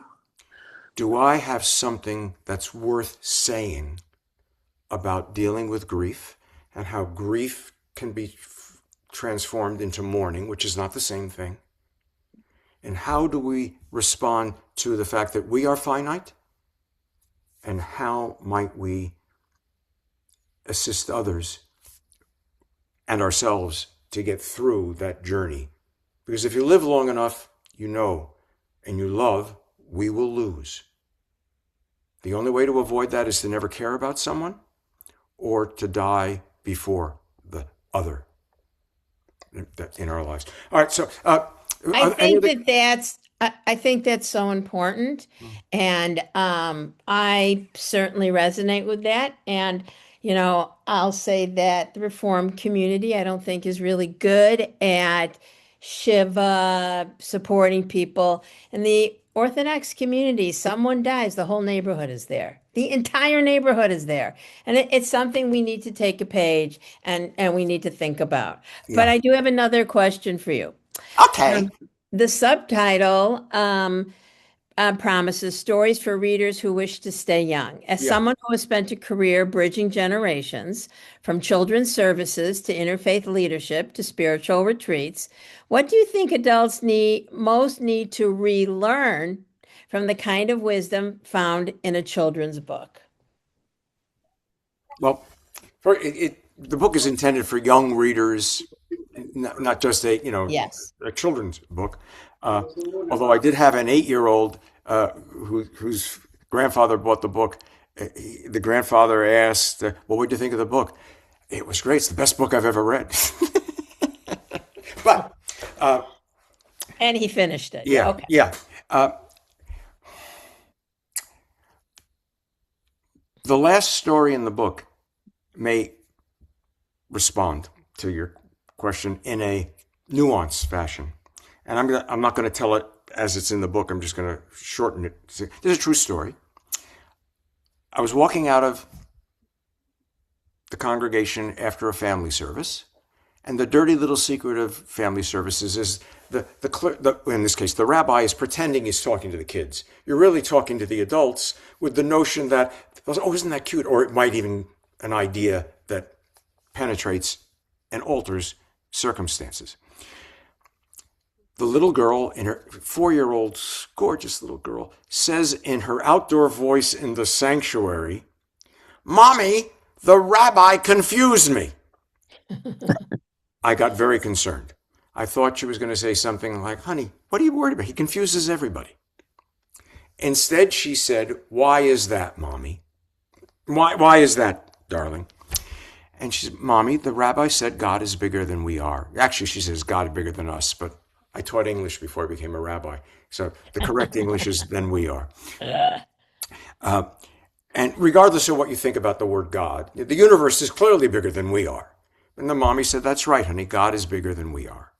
Do I have something that's worth saying about dealing with grief and how grief can be transformed into mourning, which is not the same thing? And how do we respond to the fact that we are finite? And how might we assist others and ourselves to get through that journey? Because if you live long enough, and you love, we will lose. The only way to avoid that is to never care about someone or to die before the other in our lives. All right, so I think that's so important, and I certainly resonate with that. And I'll say that the Reform community, I don't think, is really good at Shiva supporting people. In the Orthodox community, someone dies, the whole neighborhood is there. The entire neighborhood is there, and it's something we need to take a page and we need to think about. But yeah. I do have another question for you. Okay. The subtitle promises stories for readers who wish to stay young. As Yeah. someone who has spent a career bridging generations, from children's services to interfaith leadership to spiritual retreats, what do you think adults most need to relearn from the kind of wisdom found in a children's book? Well, the book is intended for young readers, not just Yes. a children's book. Although I did have an 8-year-old whose grandfather bought the book. The grandfather asked, "What would you think of the book?" It was great. It's the best book I've ever read. But And he finished it. yeah, Okay. yeah. The last story in the book may respond to your question in a nuanced fashion. And I'm not going to tell it as it's in the book. I'm just going to shorten it. This is a true story. I was walking out of the congregation after a family service, and the dirty little secret of family services is in this case, the rabbi is pretending he's talking to the kids. You're really talking to the adults with the notion that, oh, isn't that cute? Or it might even an idea that penetrates and alters circumstances. The little girl, in her 4-year-old, gorgeous little girl, says in her outdoor voice in the sanctuary, "Mommy, the rabbi confused me." I got very concerned. I thought she was going to say something like, "Honey, what are you worried about? He confuses everybody." Instead, she said, "Why is that, Mommy? Why is that, darling?" And she said, "Mommy, the rabbi said God is bigger than we are." Actually, she says God is bigger than us, but I taught English before I became a rabbi. So the correct English is than we are. And regardless of what you think about the word God, the universe is clearly bigger than we are. And the mommy said, "That's right, honey, God is bigger than we are."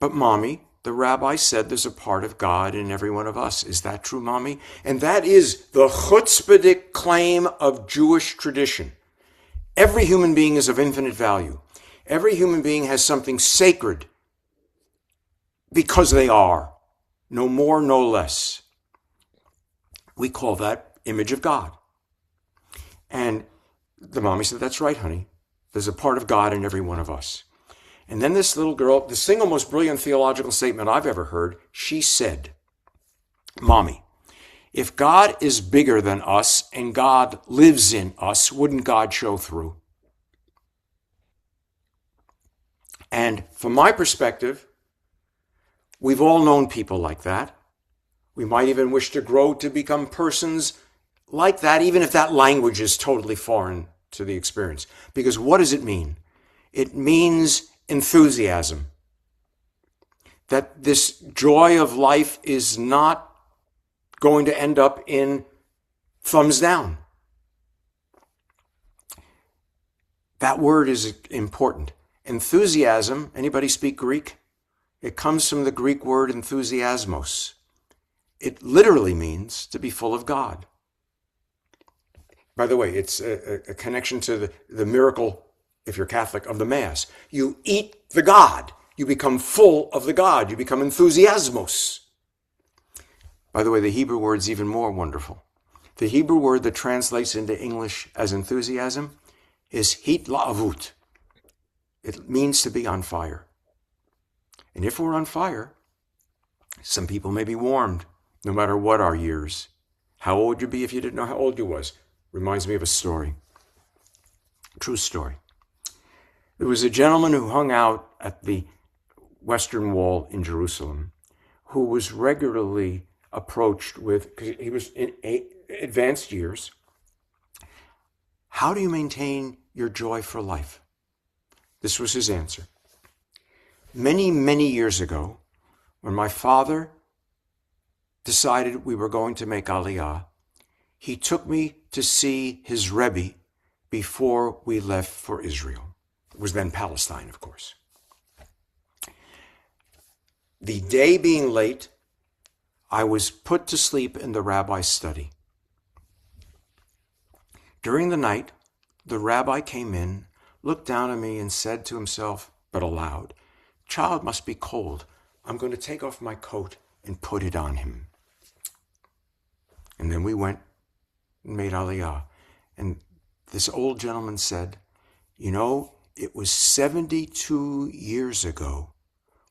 "But Mommy, the rabbi said there's a part of God in every one of us. Is that true, Mommy?" And that is the chutzpahdik claim of Jewish tradition. Every human being is of infinite value. Every human being has something sacred because they are, no more, no less. We call that image of God. And the mommy said, "That's right, honey. There's a part of God in every one of us." And then this little girl, the single most brilliant theological statement I've ever heard, she said, "Mommy, if God is bigger than us and God lives in us, wouldn't God show through?" And from my perspective, we've all known people like that. We might even wish to grow to become persons like that, even if that language is totally foreign to the experience. Because what does it mean? It means enthusiasm. That this joy of life is not going to end up in thumbs down. That word is important. Enthusiasm, anybody speak Greek? It comes from the Greek word enthusiasmos. It literally means to be full of God. By the way, it's a connection to the miracle, if you're Catholic, of the Mass. You eat the God. You become full of the God. You become enthusiasmos. By the way, the Hebrew word's even more wonderful. The Hebrew word that translates into English as enthusiasm is hitlaavut. It means to be on fire. And if we're on fire, some people may be warmed, no matter what our years. How old would you be if you didn't know how old you was? Reminds me of a story. True story. There was a gentleman who hung out at the Western Wall in Jerusalem who was regularly approached with, because he was advanced years, how do you maintain your joy for life? This was his answer. Many, many years ago, when my father decided we were going to make Aliyah, he took me to see his Rebbe before we left for Israel. It was then Palestine, of course. The day being late, I was put to sleep in the rabbi's study. During the night, the rabbi came in, looked down at me, and said to himself, but aloud, "Child must be cold. I'm going to take off my coat and put it on him." And then we went and made Aliyah. And this old gentleman said, "You know, it was 72 years ago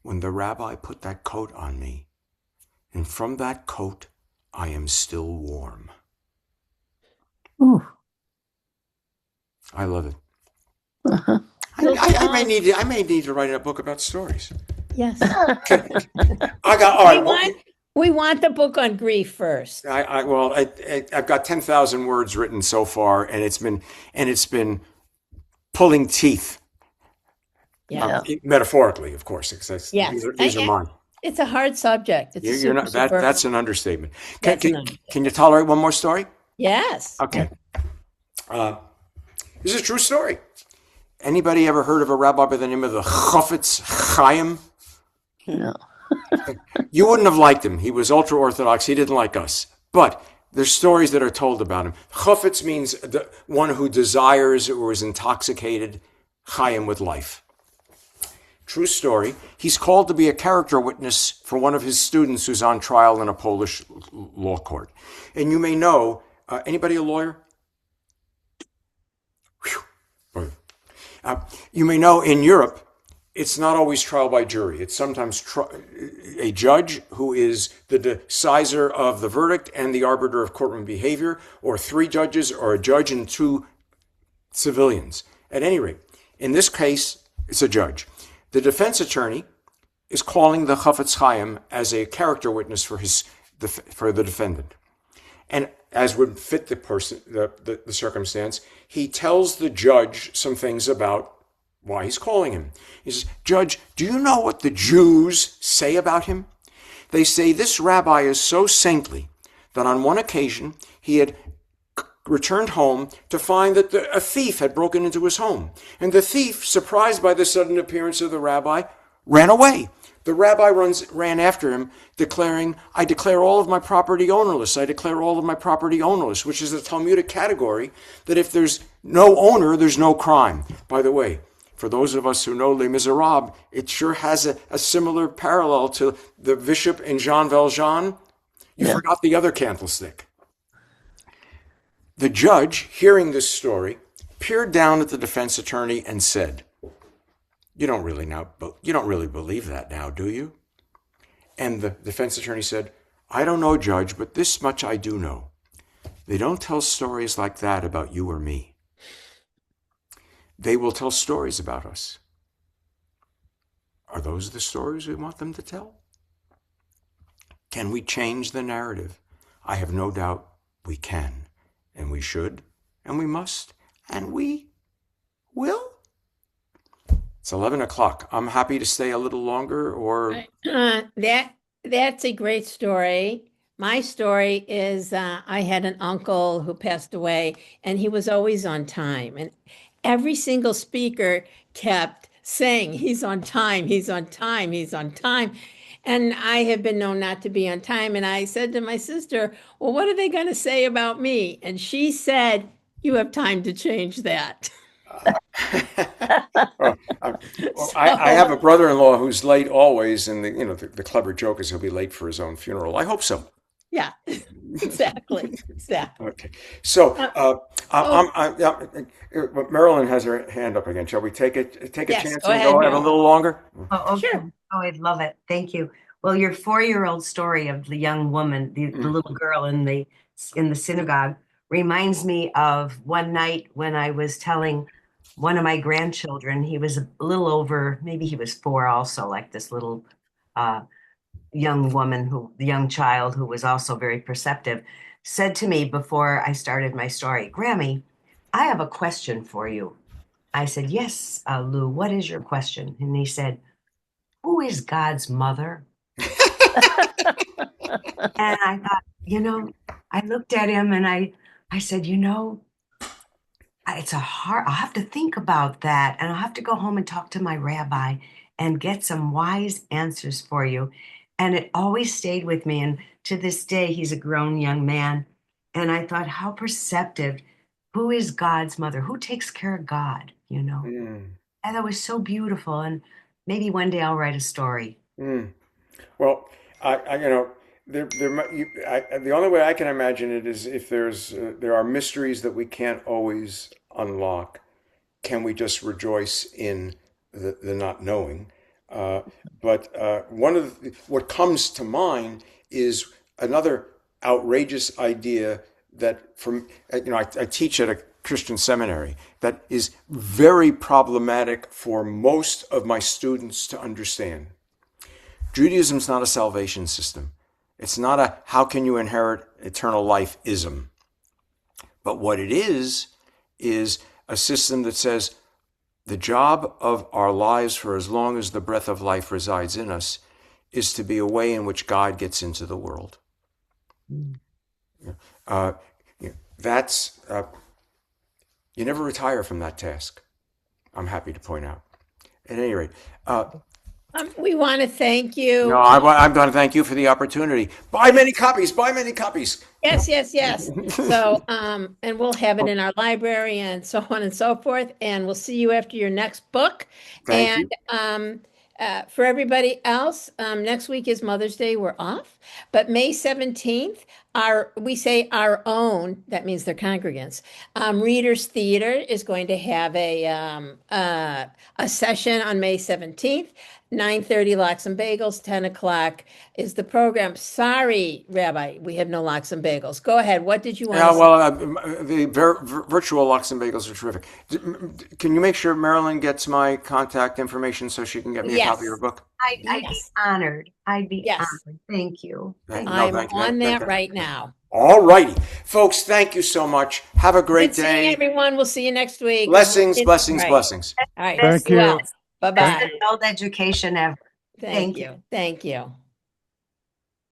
when the rabbi put that coat on me. And from that coat, I am still warm." Ooh. I love it. Uh-huh. I may need to write a book about stories. Yes. I got all right. We want the book on grief first. I've got 10,000 words written so far, and it's been pulling teeth. Yeah. Metaphorically, of course, because Yes. these are mine. It's a hard subject. It's You're not, that's an understatement. Can you tolerate one more story? Yes. Okay. This is a true story. Anybody ever heard of a rabbi by the name of the Chafetz Chaim? No. You wouldn't have liked him. He was ultra-Orthodox. He didn't like us. But there's stories that are told about him. Chafetz means the one who desires or is intoxicated, Chaim with life. True story. He's called to be a character witness for one of his students who's on trial in a Polish law court. And you may know, anybody a lawyer? You may know in Europe, it's not always trial by jury. It's sometimes a judge who is the decider of the verdict and the arbiter of courtroom behavior, or 3 judges, or a judge and 2 civilians. At any rate, in this case, it's a judge. The defense attorney is calling the Chafetz Chaim as a character witness for the defendant. And as would fit the circumstance, he tells the judge some things about why he's calling him. He says, "Judge, do you know what the Jews say about him? They say this rabbi is so saintly that on one occasion he had returned home to find that a thief had broken into his home. And the thief, surprised by the sudden appearance of the rabbi, ran away. The rabbi ran after him, declaring, 'I declare all of my property ownerless. I declare all of my property ownerless,' which is a Talmudic category that if there's no owner, there's no crime." By the way, for those of us who know Les Miserables, it sure has a similar parallel to the bishop in Jean Valjean. You forgot the other candlestick. The judge, hearing this story, peered down at the defense attorney and said, you don't really believe that now, do you?" And the defense attorney said, "I don't know, Judge, but this much I do know. They don't tell stories like that about you or me. They will tell stories about us. Are those the stories we want them to tell? Can we change the narrative? I have no doubt we can, and we should, and we must, and we will." It's 11 o'clock. I'm happy to stay a little longer, or... That's a great story. My story is I had an uncle who passed away, and he was always on time. And every single speaker kept saying, "He's on time, he's on time, he's on time." And I have been known not to be on time. And I said to my sister, "Well, what are they going to say about me?" And she said, "You have time to change that." I have a brother-in-law who's late always, and the clever joke is he'll be late for his own funeral. I hope so. Yeah, exactly. Okay, so Marilyn has her hand up again. Shall we take a chance and go a little longer? Oh, okay. Sure. Oh, I'd love it. Thank you. Well, your 4-year-old story of the young woman, the little girl in the synagogue, reminds me of one night when I was telling one of my grandchildren. He was a little over, maybe he was 4 also, like this little young child who was also very perceptive. said to me before I started my story, Grammy, I have a question for you. I said, yes, Lou, what is your question? And he said, who is God's mother? And I thought, I looked at him and I said, it's I'll have to think about that. And I'll have to go home and talk to my rabbi and get some wise answers for you. And it always stayed with me. And to this day, he's a grown young man. And I thought, how perceptive. Who is God's mother? Who takes care of God? Mm. And that was so beautiful. And maybe one day I'll write a story. Mm. Well, the only way I can imagine it is if there are mysteries that we can't always unlock. Can we just rejoice in the not knowing? But what comes to mind is another outrageous idea that I teach at a Christian seminary that is very problematic for most of my students to understand. Judaism's not a salvation system. It's not a how can you inherit eternal life ism. But what it is a system that says the job of our lives for as long as the breath of life resides in us is to be a way in which God gets into the world. You never retire from that task. I'm happy to point out. At any rate, we want to thank you. no, I'm going to thank you for the opportunity. Buy many copies. Buy many copies. Yes. So, and we'll have it in our library and so on and so forth. And we'll see you after your next book. Thank you. For everybody else, next week is Mother's Day. We're off, but May 17th, we say our own. That means they're congregants. Readers Theater is going to have a session on May 17th. 9:30 lox and bagels, 10 o'clock is the program. Sorry, Rabbi, we have no lox and bagels. Go ahead. What did you want to say? Well, the virtual lox and bagels are terrific. Can you make sure Marilyn gets my contact information so she can get me a copy of her book? I'd be honored. I'd be honored. Thank you. I'm on that right now. All righty. Folks, thank you so much. Have a great day. Seeing everyone. We'll see you next week. Blessings. Right. Blessings. All right. Thank you. Well, bye-bye. Best adult education ever. Thank you.